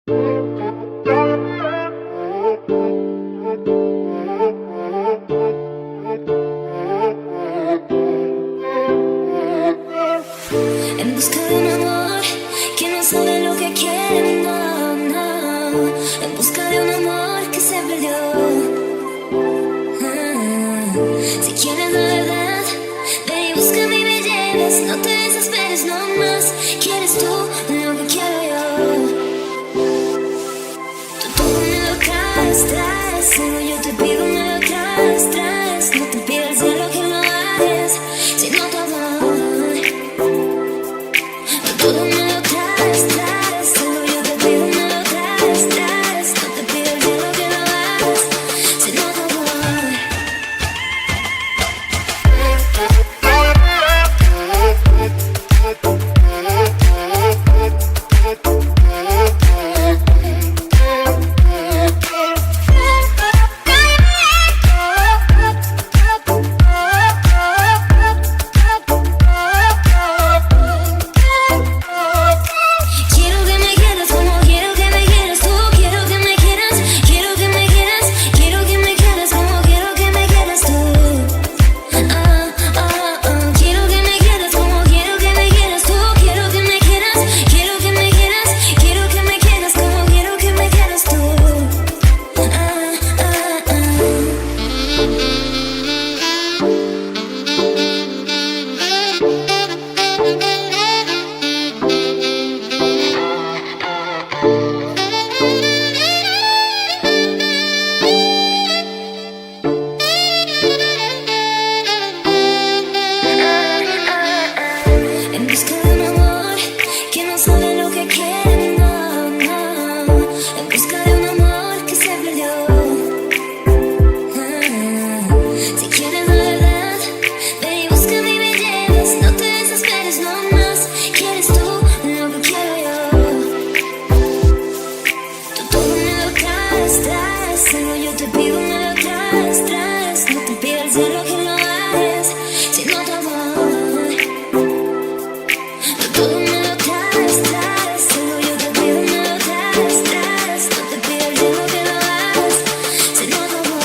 En busca de un amor que no sabe lo que quiere, no, no. En busca de un amor que se perdió. Si quieres la verdad, ven y búscame y me lleves. No te desesperes, no más. ¿Quieres tú lo que quiero yo? Tú todo me lo traes, solo yo te pido me lo traes. No te pido el cielo que lo hagas, sino todo. Todo me lo traes, solo yo te pido me lo traes. No te pido el cielo que lo hagas, sino todo. En busca de un amor que no sabe lo que quiere, no, no. En busca de un amor que se perdió. Si quieres la verdad, ven y búscame y me lleves. No te desesperes, no más. ¿Quieres tú lo que quiero yo? Tú todo me lo traes, solo yo te pido me lo traes. No te pido el cielo que lo hagas, sino todo. Todo me lo traes, solo yo te pido me lo traes. No te pido el cielo que lo hagas, sino todo.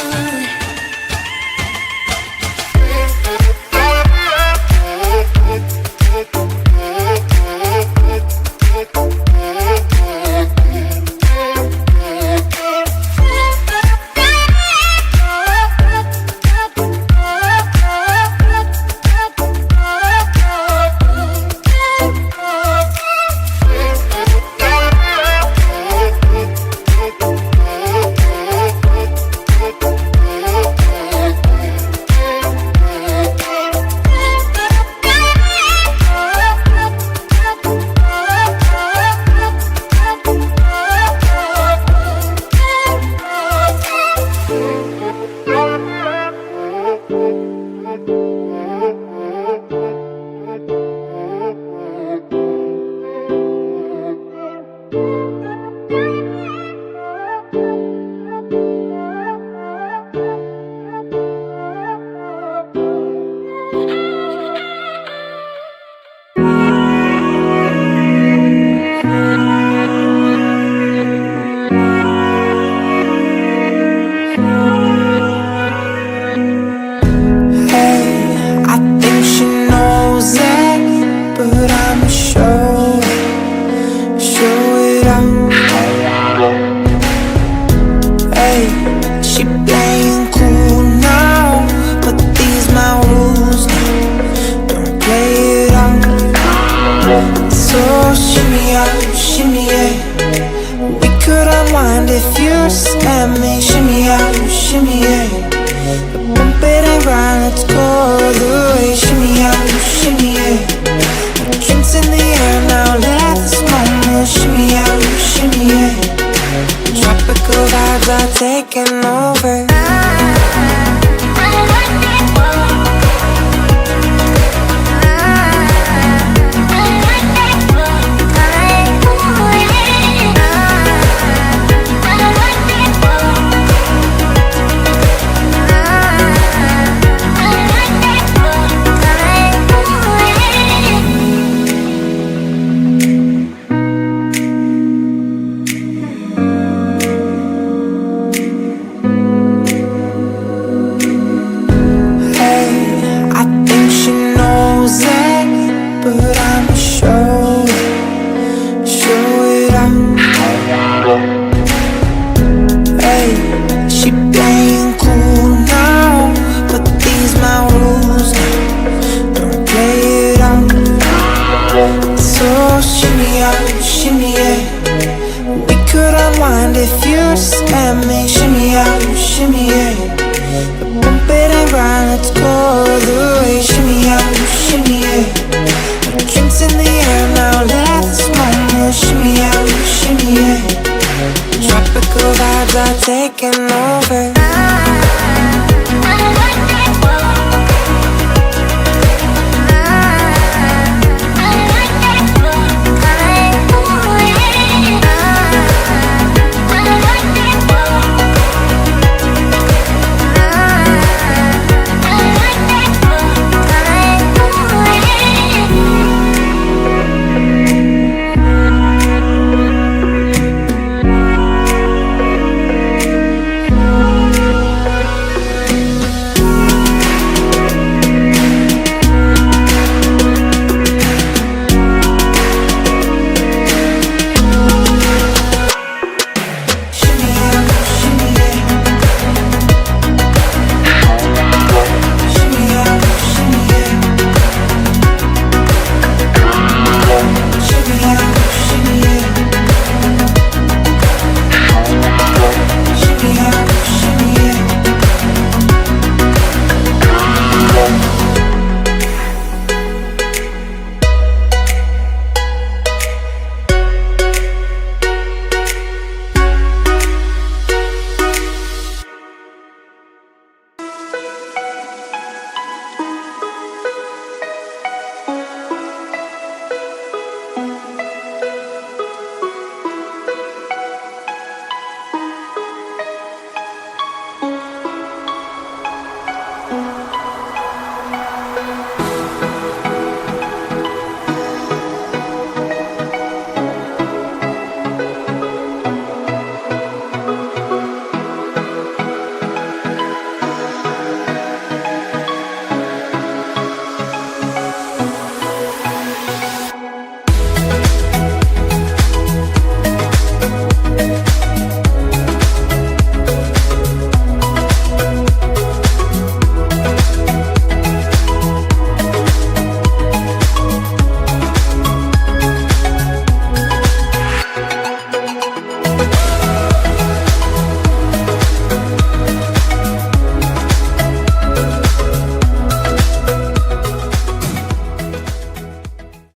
Taking over. rewind if you just let me. Shimmy out, shimmy yeah. Bump it and grind, let's go the way. Shimmy out, shimmy yeah. Drinks in the air now, let this moment. Shimmy out, shimmy yeah. Tropical vibes are taking over.